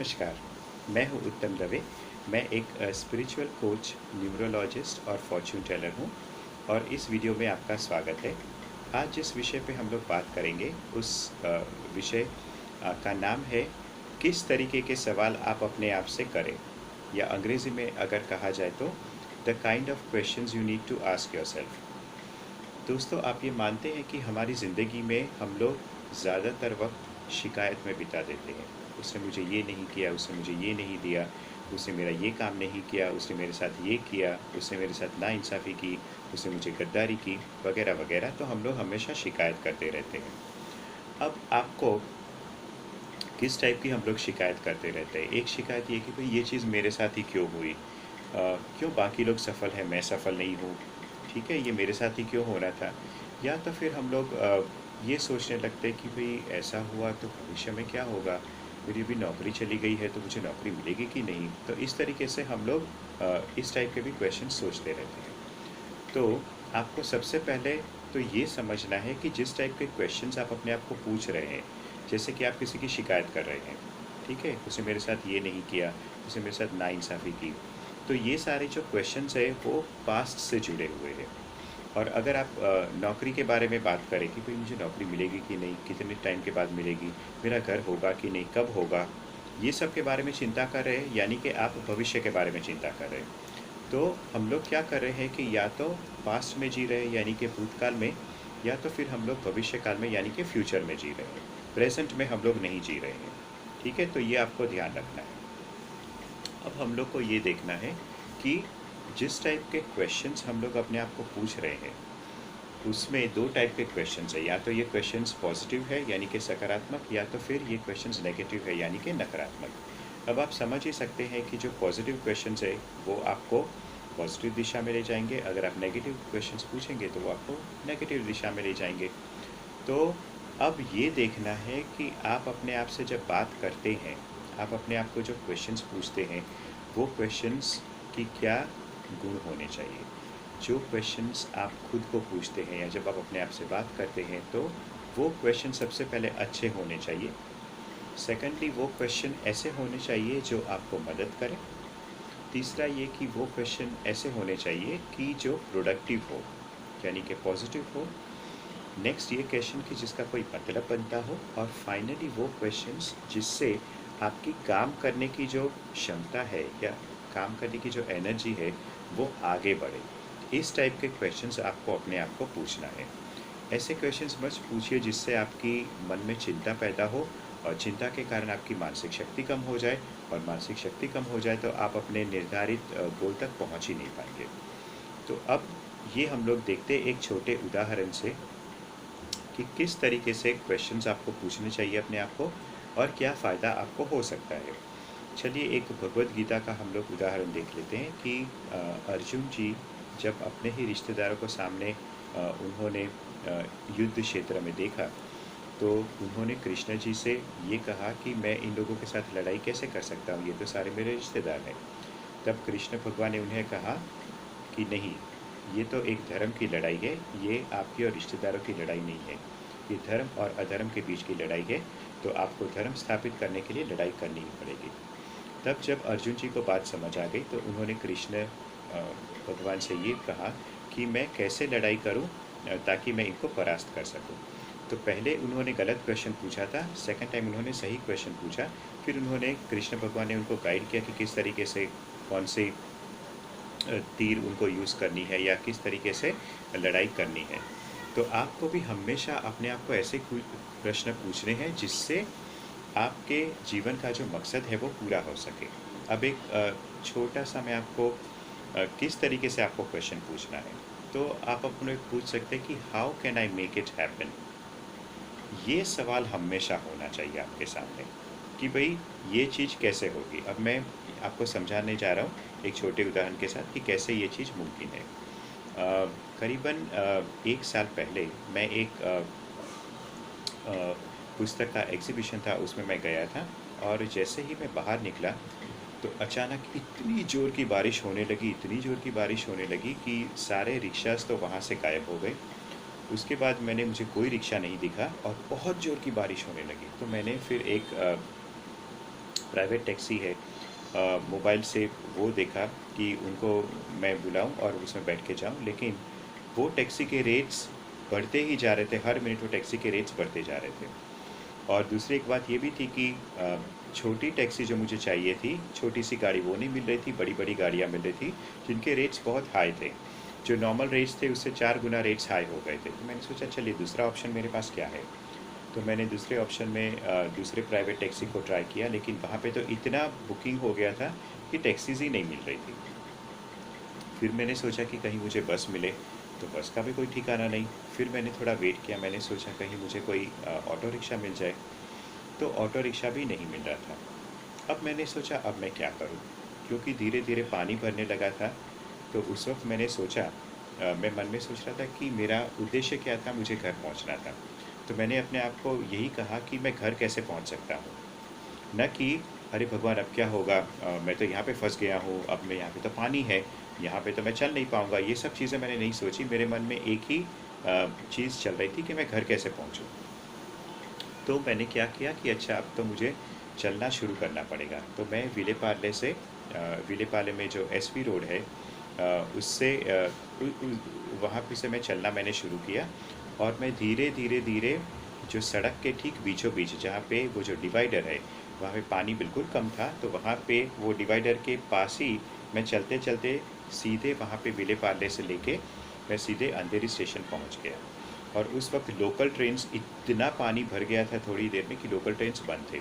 नमस्कार। मैं हूँ उत्तम दवे। मैं एक स्पिरिचुअल कोच, न्यूमरोलॉजिस्ट और फॉर्च्यून टेलर हूँ और इस वीडियो में आपका स्वागत है। आज जिस विषय पे हम लोग बात करेंगे उस विषय का नाम है किस तरीके के सवाल आप अपने आप से करें, या अंग्रेज़ी में अगर कहा जाए तो the kind of questions you need to ask yourself. दोस्तों, आप ये मानते हैं कि हमारी ज़िंदगी में हम लोग ज़्यादातर वक्त शिकायत में बिता देते हैं। उसने मुझे ये नहीं किया, उसने मुझे ये नहीं दिया, उसने मेरा ये काम नहीं किया, उसने मेरे साथ ये किया, उसने मेरे साथ नाइंसाफ़ी की, उसने मुझे गद्दारी की, वगैरह वगैरह। तो हम लोग हमेशा शिकायत करते रहते हैं। अब आपको किस टाइप की हम लोग शिकायत करते रहते हैं? एक शिकायत ये कि भाई ये चीज़ मेरे साथ ही क्यों हुई? क्यों बाकी लोग सफल हैं, मैं सफल नहीं हूँ? ठीक है, ये मेरे साथ ही क्यों हो रहा था? या तो फिर हम लोग ये सोचने लगते हैं कि भाई ऐसा हुआ तो भविष्य में क्या होगा? मेरी भी नौकरी चली गई है तो मुझे नौकरी मिलेगी कि नहीं? तो इस तरीके से हम लोग इस टाइप के भी क्वेश्चन सोचते रहते हैं। तो आपको सबसे पहले तो ये समझना है कि जिस टाइप के क्वेश्चंस आप अपने आप को पूछ रहे हैं, जैसे कि आप किसी की शिकायत कर रहे हैं, ठीक है? उसने मेरे साथ ये नहीं किया, उसने मेरे साथ नाइंसाफ़ी की। तो ये सारे जो क्वेश्चंस हैं वो पास्ट से जुड़े हुए हैं। और अगर आप नौकरी के बारे में बात करें कि भाई मुझे नौकरी मिलेगी कि नहीं, कितने टाइम के बाद मिलेगी, मेरा घर होगा कि नहीं, कब होगा, ये सब के बारे में चिंता कर रहे हैं, यानी कि आप भविष्य के बारे में चिंता कर रहे हैं। तो हम लोग क्या कर रहे हैं कि या तो पास्ट में जी रहे हैं यानी कि भूतकाल में, या तो फिर हम लोग भविष्य काल में यानी कि फ्यूचर में जी रहे हैं। प्रेजेंट में हम लोग नहीं जी रहे हैं। ठीक है, तो ये आपको ध्यान रखना है। अब हम लोग को ये देखना है कि जिस टाइप के क्वेश्चंस हम लोग अपने आप को पूछ रहे हैं उसमें दो टाइप के क्वेश्चंस है। या तो ये क्वेश्चंस पॉजिटिव है यानी कि सकारात्मक, या तो फिर ये क्वेश्चंस नेगेटिव है यानी कि नकारात्मक। अब आप समझ ही सकते हैं कि जो पॉजिटिव क्वेश्चंस है वो आपको पॉजिटिव दिशा में ले जाएंगे, अगर आप नेगेटिव क्वेश्चंस पूछेंगे तो वो आपको नेगेटिव दिशा में ले जाएंगे। तो अब ये देखना है कि आप अपने आप से जब बात करते हैं, आप अपने आप को जो क्वेश्चंस पूछते हैं वो क्वेश्चंस की क्या गुण होने चाहिए। जो क्वेश्चंस आप खुद को पूछते हैं या जब आप अपने आप से बात करते हैं तो वो क्वेश्चन सबसे पहले अच्छे होने चाहिए। सेकेंडली, वो क्वेश्चन ऐसे होने चाहिए जो आपको मदद करें। तीसरा ये कि वो क्वेश्चन ऐसे होने चाहिए कि जो प्रोडक्टिव हो यानी कि पॉजिटिव हो। नेक्स्ट ये क्वेश्चन कि जिसका कोई मतलब बनता हो। और फाइनली वो क्वेश्चंस जिससे आपकी काम करने की जो क्षमता है या काम करने की जो एनर्जी है वो आगे बढ़े। इस टाइप के क्वेश्चंस आपको अपने आप को पूछना है। ऐसे क्वेश्चंस मत पूछिए जिससे आपकी मन में चिंता पैदा हो और चिंता के कारण आपकी मानसिक शक्ति कम हो जाए, और मानसिक शक्ति कम हो जाए तो आप अपने निर्धारित गोल तक पहुंच ही नहीं पाएंगे। तो अब ये हम लोग देखते हैं एक छोटे उदाहरण से कि किस तरीके से क्वेश्चंस आपको पूछने चाहिए अपने आप को और क्या फ़ायदा आपको हो सकता है। चलिए एक भगवत गीता का हम लोग उदाहरण देख लेते हैं कि अर्जुन जी जब अपने ही रिश्तेदारों को सामने उन्होंने युद्ध क्षेत्र में देखा, तो उन्होंने कृष्ण जी से ये कहा कि मैं इन लोगों के साथ लड़ाई कैसे कर सकता हूँ, ये तो सारे मेरे रिश्तेदार हैं। तब कृष्ण भगवान ने उन्हें कहा कि नहीं, ये तो एक धर्म की लड़ाई है, ये आपके और रिश्तेदारों की लड़ाई नहीं है, ये धर्म और अधर्म के बीच की लड़ाई है। तो आपको धर्म स्थापित करने के लिए लड़ाई करनी ही पड़ेगी। तब जब अर्जुन जी को बात समझ आ गई तो उन्होंने कृष्ण भगवान से ये कहा कि मैं कैसे लड़ाई करूं ताकि मैं इनको परास्त कर सकूं। तो पहले उन्होंने गलत क्वेश्चन पूछा था, सेकंड टाइम उन्होंने सही क्वेश्चन पूछा। फिर उन्होंने कृष्ण भगवान ने उनको गाइड किया कि किस तरीके से कौन से तीर उनको यूज़ करनी है या किस तरीके से लड़ाई करनी है। तो आपको भी हमेशा अपने आप को ऐसे प्रश्न पूछने हैं जिससे आपके जीवन का जो मकसद है वो पूरा हो सके। अब एक छोटा सा मैं आपको किस तरीके से आपको क्वेश्चन पूछना है, तो आप अपने पूछ सकते हैं कि how can I make it happen. ये सवाल हमेशा होना चाहिए आपके सामने कि भाई ये चीज़ कैसे होगी। अब मैं आपको समझाने जा रहा हूँ एक छोटे उदाहरण के साथ कि कैसे ये चीज़ मुमकिन है। करीबन 1 साल पहले मैं एक पुस्तक का एग्ज़िबिशन था, उसमें मैं गया था। और जैसे ही मैं बाहर निकला तो अचानक इतनी ज़ोर की बारिश होने लगी, इतनी ज़ोर की बारिश होने लगी कि सारे रिक्शास तो वहाँ से गायब हो गए। उसके बाद मुझे कोई रिक्शा नहीं दिखा और बहुत ज़ोर की बारिश होने लगी। तो मैंने फिर एक प्राइवेट टैक्सी है, मोबाइल से वो देखा कि उनको मैं बुलाऊं और उसमें बैठ के जाऊं, लेकिन वो टैक्सी के रेट्स बढ़ते ही जा रहे थे। हर मिनट वो टैक्सी के रेट्स बढ़ते जा रहे थे। और दूसरी एक बात ये भी थी कि छोटी टैक्सी जो मुझे चाहिए थी, छोटी सी गाड़ी वो नहीं मिल रही थी, बड़ी बड़ी गाड़ियाँ मिल रही थी जिनके रेट्स बहुत हाई थे। जो नॉर्मल रेट्स थे उससे 4 गुना रेट्स हाई हो गए थे। तो मैंने सोचा चलिए दूसरा ऑप्शन मेरे पास क्या है। तो मैंने दूसरे ऑप्शन में दूसरे प्राइवेट टैक्सी को ट्राई किया, लेकिन वहाँ पे तो इतना बुकिंग हो गया था कि टैक्सीज ही नहीं मिल रही थी। फिर मैंने सोचा कि कहीं मुझे बस मिले, तो बस का भी कोई ठिकाना नहीं। फिर मैंने थोड़ा वेट किया, मैंने सोचा कहीं मुझे कोई ऑटो रिक्शा मिल जाए, तो ऑटो रिक्शा भी नहीं मिल रहा था। अब मैंने सोचा अब मैं क्या करूं, क्योंकि धीरे धीरे पानी भरने लगा था। तो उस वक्त मैंने सोचा, मैं मन में सोच रहा था कि मेरा उद्देश्य क्या था, मुझे घर पहुंचना था। तो मैंने अपने आप को यही कहा कि मैं घर कैसे पहुंच सकता हूँ, न कि अरे भगवान अब क्या होगा, मैं तो यहाँ पे फंस गया हूँ, अब मैं यहाँ पे तो पानी है, यहाँ पे तो मैं चल नहीं पाऊँगा। ये सब चीज़ें मैंने नहीं सोची। मेरे मन में एक ही चीज़ चल रही थी कि मैं घर कैसे पहुँचूँ। तो मैंने क्या किया कि अच्छा अब तो मुझे चलना शुरू करना पड़ेगा। तो मैं विलेपार्ले से विलेपार्ले में जो एसवी रोड है, उससे वहाँ पे से मैं चलना मैंने शुरू किया। और मैं धीरे धीरे धीरे जो सड़क के ठीक बीचों बीच, जहाँ पे वो जो डिवाइडर है वहाँ पे पानी बिल्कुल कम था, तो वहाँ पे वो डिवाइडर के पास ही मैं चलते चलते सीधे वहाँ पे विलेपार्ले से लेके मैं सीधे अंधेरी स्टेशन पहुँच गया। और उस वक्त लोकल ट्रेन्स, इतना पानी भर गया था थोड़ी देर में कि लोकल ट्रेन्स बंद थे।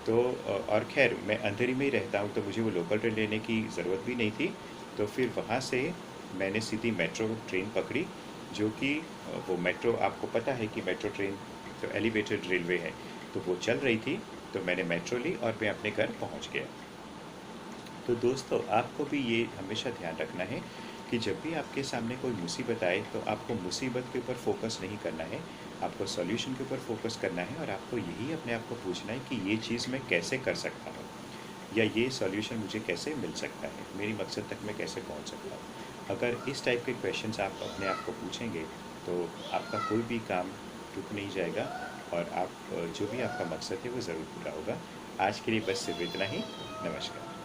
तो और खैर मैं अंधेरी में ही रहता हूँ, तो मुझे वो लोकल ट्रेन लेने की ज़रूरत भी नहीं थी। तो फिर वहाँ से मैंने सीधी मेट्रो ट्रेन पकड़ी, जो कि वो मेट्रो, आपको पता है कि मेट्रो ट्रेन तो एलिवेटेड रेलवे है, तो वो चल रही थी। तो मैंने मेट्रो ली और मैं अपने घर पहुँच गया। तो दोस्तों, आपको भी ये हमेशा ध्यान रखना है कि जब भी आपके सामने कोई मुसीबत आए, तो आपको मुसीबत के ऊपर फोकस नहीं करना है, आपको सॉल्यूशन के ऊपर फोकस करना है। और आपको यही अपने आप को पूछना है कि ये चीज़ मैं कैसे कर सकता हूँ, या ये सॉल्यूशन मुझे कैसे मिल सकता है, मेरी मकसद तक मैं कैसे पहुँच सकता हूँ। अगर इस टाइप के क्वेश्चंस आप अपने आप को पूछेंगे, तो आपका कोई भी काम रुक नहीं जाएगा, और आप जो भी आपका मकसद है वो ज़रूर पूरा होगा। आज के लिए बस सिर्फ इतना ही। नमस्कार।